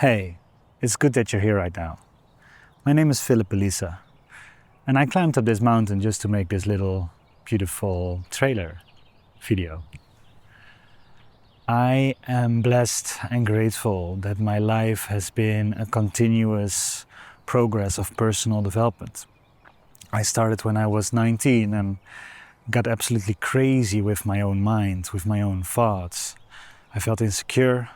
Hey, it's good that you're here right now. My name is Philip Elisa, and I climbed up this mountain just to make this little beautiful trailer video. I am blessed and grateful that my life has been a continuous progress of personal development. I started when I was 19 and got absolutely crazy with my own mind, with my own thoughts. I felt insecure,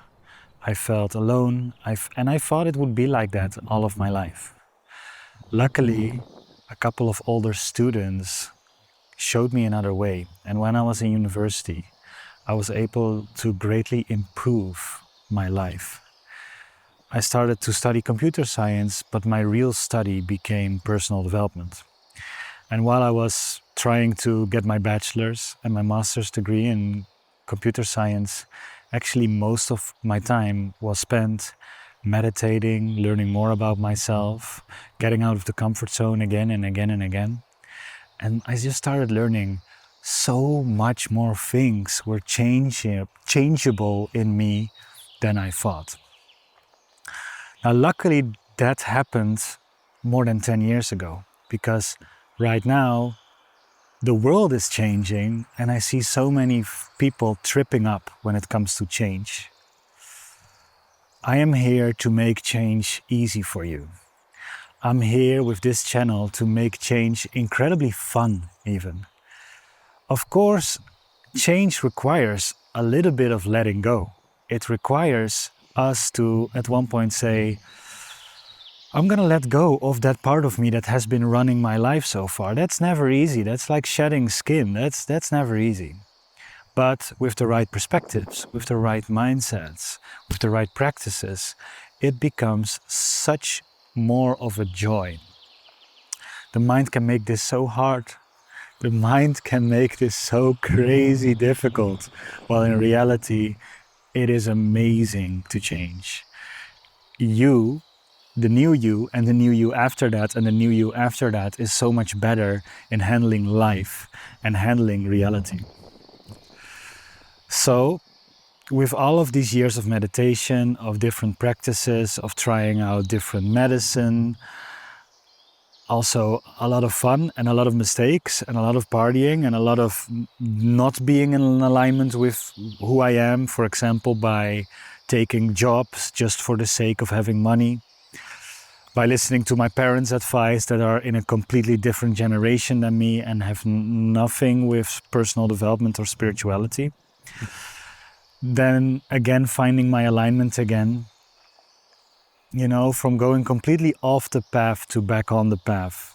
I felt alone, and I thought it would be like that all of my life. Luckily, a couple of older students showed me another way, and when I was in university, I was able to greatly improve my life. I started to study computer science, but my real study became personal development. And while I was trying to get my bachelor's and my master's degree in computer science, actually most of my time was spent meditating, learning more about myself, getting out of the comfort zone again and again and again. And I just started learning so much more things were changeable in me than I thought. Now, luckily, that happened more than 10 years ago, because right now, the world is changing and I see so many people tripping up when it comes to change. I am here to make change easy for you. I'm here with this channel to make change incredibly fun even. Of course, change requires a little bit of letting go. It requires us to at one point say, I'm gonna let go of that part of me that has been running my life so far. That's never easy. That's like shedding skin. That's never easy. But with the right perspectives, with the right mindsets, with the right practices, it becomes such more of a joy. The mind can make this so hard. The mind can make this so crazy difficult. While in reality, it is amazing to change. You, the new you, and the new you after that, and the new you after that is so much better in handling life and handling reality. So, with all of these years of meditation, of different practices, of trying out different medicine, also a lot of fun and a lot of mistakes and a lot of partying and a lot of not being in alignment with who I am, for example, by taking jobs just for the sake of having money, by listening to my parents' advice that are in a completely different generation than me and have nothing with personal development or spirituality. Then again, finding my alignment again, from going completely off the path to back on the path.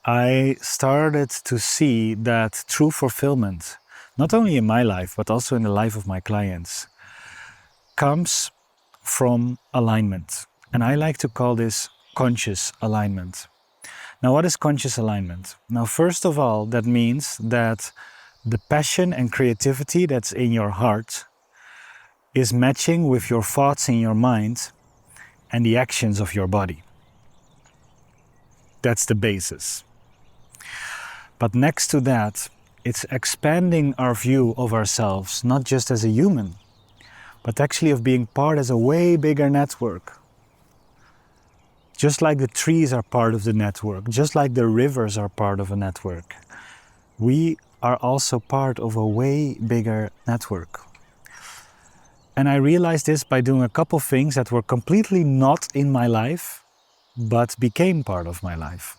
I started to see that true fulfillment, not only in my life, but also in the life of my clients, comes from alignment. And I like to call this conscious alignment. Now, what is conscious alignment? Now, first of all, that means that the passion and creativity that's in your heart is matching with your thoughts in your mind and the actions of your body. That's the basis. But next to that, it's expanding our view of ourselves, not just as a human, but actually of being part as a way bigger network. Just like the trees are part of the network, just like the rivers are part of a network, we are also part of a way bigger network. And I realized this by doing a couple things that were completely not in my life, but became part of my life.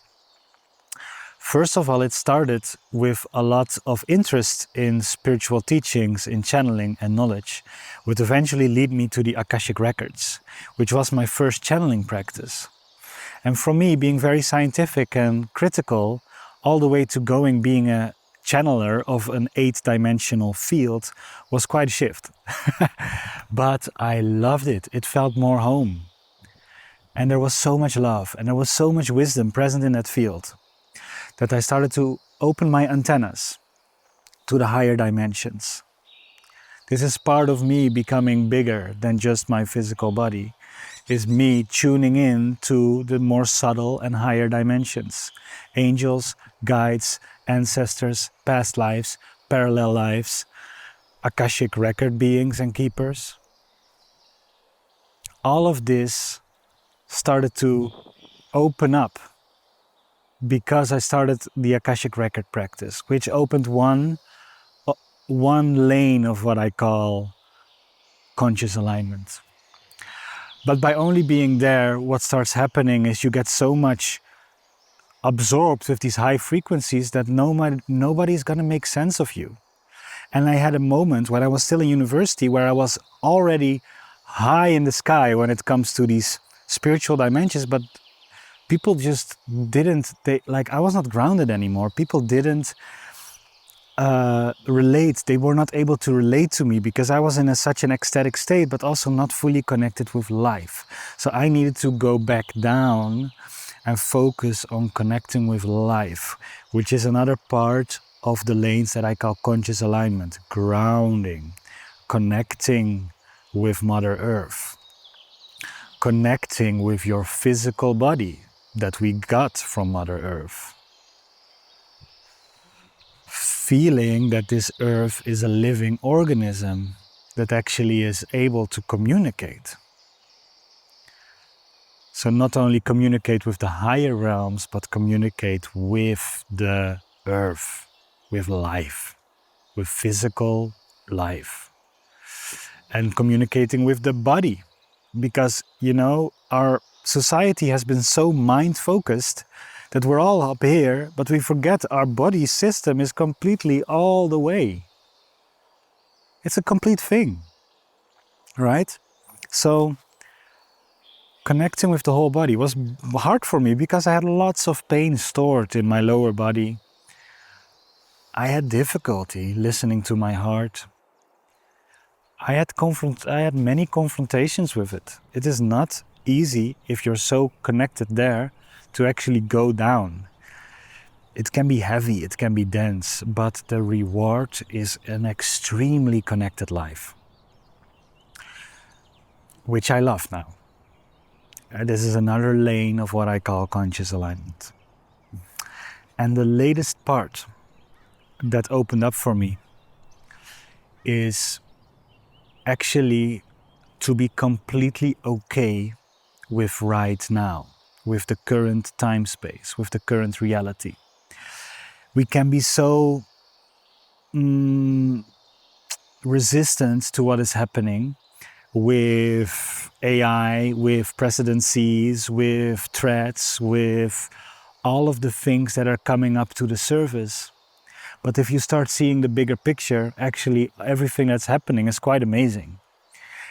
First of all, it started with a lot of interest in spiritual teachings, in channeling and knowledge, which eventually lead me to the akashic records, which was my first channeling practice. And for me, being very scientific and critical, all the way to being a channeler of an 8-dimensional field was quite a shift. But I loved it. It felt more home. And there was so much love and there was so much wisdom present in that field that I started to open my antennas to the higher dimensions. This is part of me becoming bigger than just my physical body. Is me tuning in to the more subtle and higher dimensions. Angels, guides, ancestors, past lives, parallel lives, akashic record beings and keepers. all of this started to open up because I started the akashic record practice, which opened one lane of what I call conscious alignment. But by only being there, what starts happening is you get so much absorbed with these high frequencies that nobody's gonna make sense of you. And I had a moment when I was still in university where I was already high in the sky when it comes to these spiritual dimensions, but people just didn't, I was not grounded anymore. People didn't relate. They were not able to relate to me because I was in such an ecstatic state, but also not fully connected with life. So I needed to go back down and focus on connecting with life, which is another part of the lanes that I call conscious alignment, grounding, connecting with Mother Earth, connecting with your physical body that we got from Mother Earth, feeling that this earth is a living organism that actually is able to communicate. So not only communicate with the higher realms, but communicate with the earth, with life, with physical life. And communicating with the body. Because, our society has been so mind-focused that we're all up here, but we forget our body system is completely all the way. It's a complete thing, right? So connecting with the whole body was hard for me because I had lots of pain stored in my lower body. I had difficulty listening to my heart. I had many confrontations with it. It is not easy if you're so connected there to actually go down. It can be heavy, it can be dense, but the reward is an extremely connected life, which I love now. This is another lane of what I call conscious alignment. And the latest part that opened up for me is actually to be completely okay with right now, with the current time space, with the current reality. We can be so resistant to what is happening with AI, with presidencies, with threats, with all of the things that are coming up to the surface. But if you start seeing the bigger picture, actually everything that's happening is quite amazing.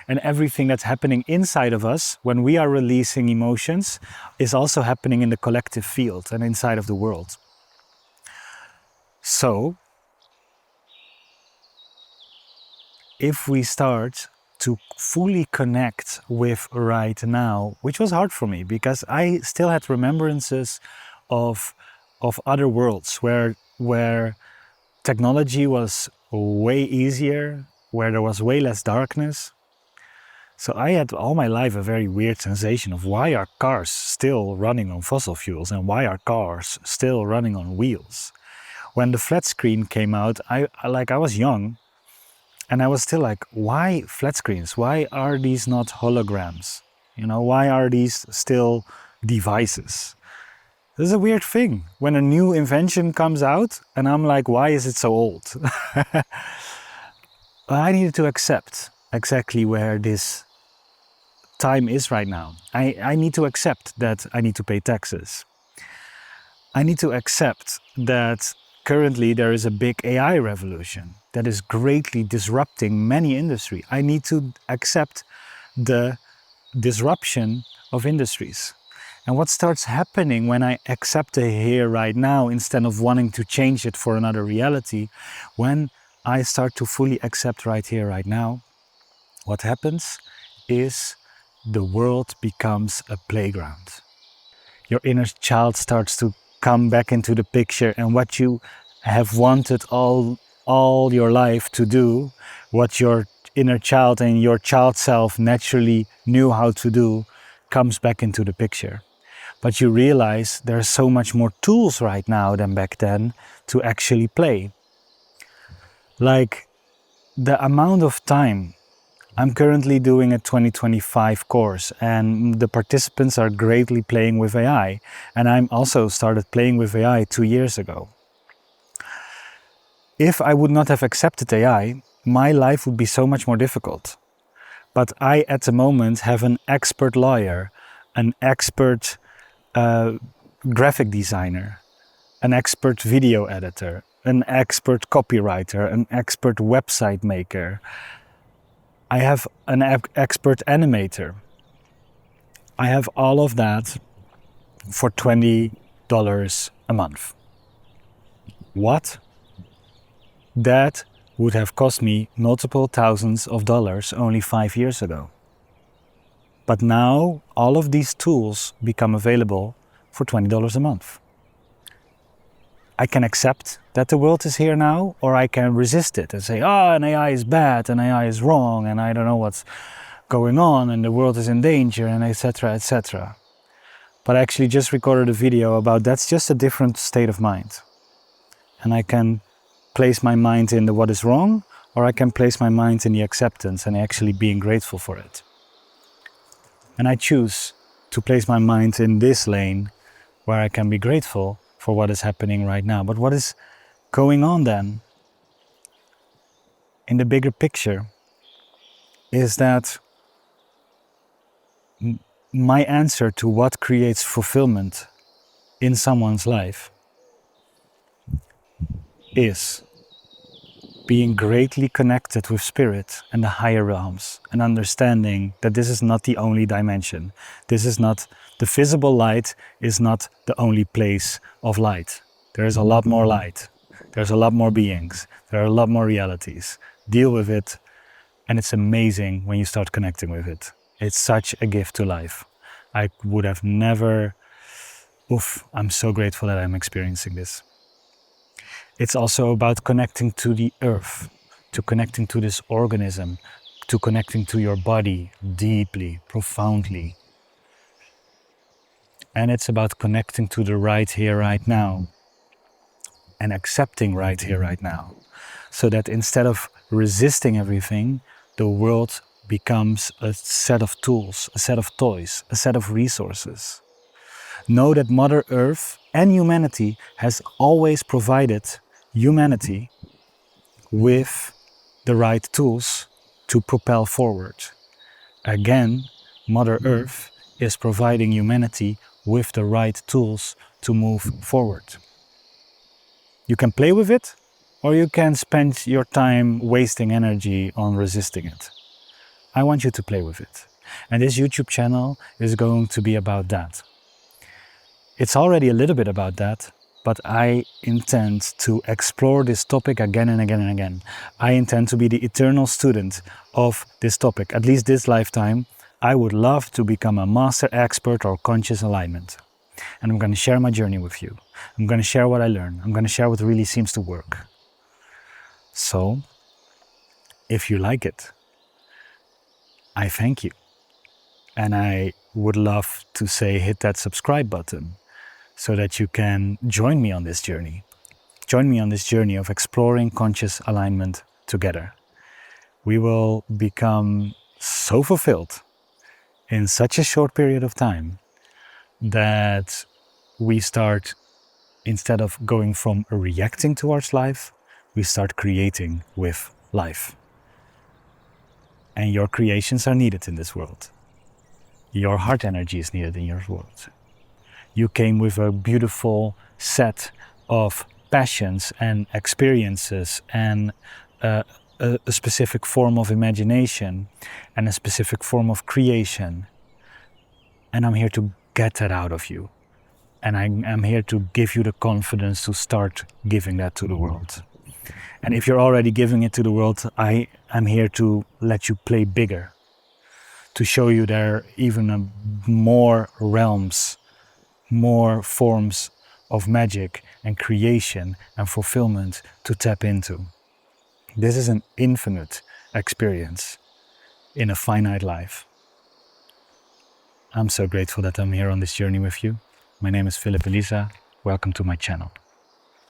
And everything that's happening inside of us, when we are releasing emotions, is also happening in the collective field and inside of the world. So, if we start to fully connect with right now, which was hard for me because I still had remembrances of other worlds where technology was way easier, where there was way less darkness. So I had all my life a very weird sensation of why are cars still running on fossil fuels and why are cars still running on wheels? When the flat screen came out, I was young and I was still like, why flat screens? Why are these not holograms? Why are these still devices? This is a weird thing. When a new invention comes out and I'm like, why is it so old? I needed to accept exactly where this time is right now. I need to accept that I need to pay taxes. I need to accept that currently there is a big AI revolution that is greatly disrupting many industries. I need to accept the disruption of industries. And what starts happening when I accept the here right now instead of wanting to change it for another reality, when I start to fully accept right here, right now, what happens is the world becomes a playground. Your inner child starts to come back into the picture, and what you have wanted all your life to do, what your inner child and your child self naturally knew how to do, comes back into the picture. But you realize there's so much more tools right now than back then to actually play. Like the amount of time I'm currently doing a 2025 course, and the participants are greatly playing with AI. And I'm also started playing with AI 2 years ago. If I would not have accepted AI, my life would be so much more difficult. But I, at the moment, have an expert lawyer, an expert graphic designer, an expert video editor, an expert copywriter, an expert website maker. I have an expert animator. I have all of that for $20 a month. What? That would have cost me multiple thousands of dollars only 5 years ago. But now all of these tools become available for $20 a month. I can accept that the world is here now, or I can resist it and say, and AI is bad and AI is wrong and I don't know what's going on and the world is in danger and etc, etc. But I actually just recorded a video about that's just a different state of mind. And I can place my mind in the what is wrong, or I can place my mind in the acceptance and actually being grateful for it. And I choose to place my mind in this lane where I can be grateful for what is happening right now. But what is going on then in the bigger picture is that my answer to what creates fulfillment in someone's life is being greatly connected with spirit and the higher realms, and understanding that this is not the only dimension. This is not, the visible light is not the only place of light. There is a lot more light. There's a lot more beings. There are a lot more realities. Deal with it, and it's amazing when you start connecting with it. It's such a gift to life. I would have never, I'm so grateful that I'm experiencing this. It's also about connecting to the earth, to connecting to this organism, to connecting to your body deeply, profoundly. And it's about connecting to the right here, right now, and accepting right here, right now. So that instead of resisting everything, the world becomes a set of tools, a set of toys, a set of resources. Know that Mother Earth and humanity has always provided humanity with the right tools to propel forward. Again, Mother Earth is providing humanity with the right tools to move forward. You can play with it, or you can spend your time wasting energy on resisting it. I want you to play with it. And this YouTube channel is going to be about that. It's already a little bit about that, but I intend to explore this topic again and again and again. I intend to be the eternal student of this topic, at least this lifetime. I would love to become a master expert or conscious alignment. And I'm going to share my journey with you. I'm going to share what I learn. I'm going to share what really seems to work. So, if you like it, I thank you. And I would love to say hit that subscribe button, so that you can join me on this journey. Join me on this journey of exploring conscious alignment together. We will become so fulfilled in such a short period of time that we start, instead of going from reacting towards life, we start creating with life. And your creations are needed in this world. Your heart energy is needed in your world. You came with a beautiful set of passions and experiences and a specific form of imagination and a specific form of creation. And I'm here to get that out of you. And I'm here to give you the confidence to start giving that to the world. And if you're already giving it to the world, I am here to let you play bigger, to show you there are even more realms, more forms of magic and creation and fulfillment to tap into. This is an infinite experience in a finite life. I'm so grateful that I'm here on this journey with you. My name is Philip Elisa. Welcome to my channel.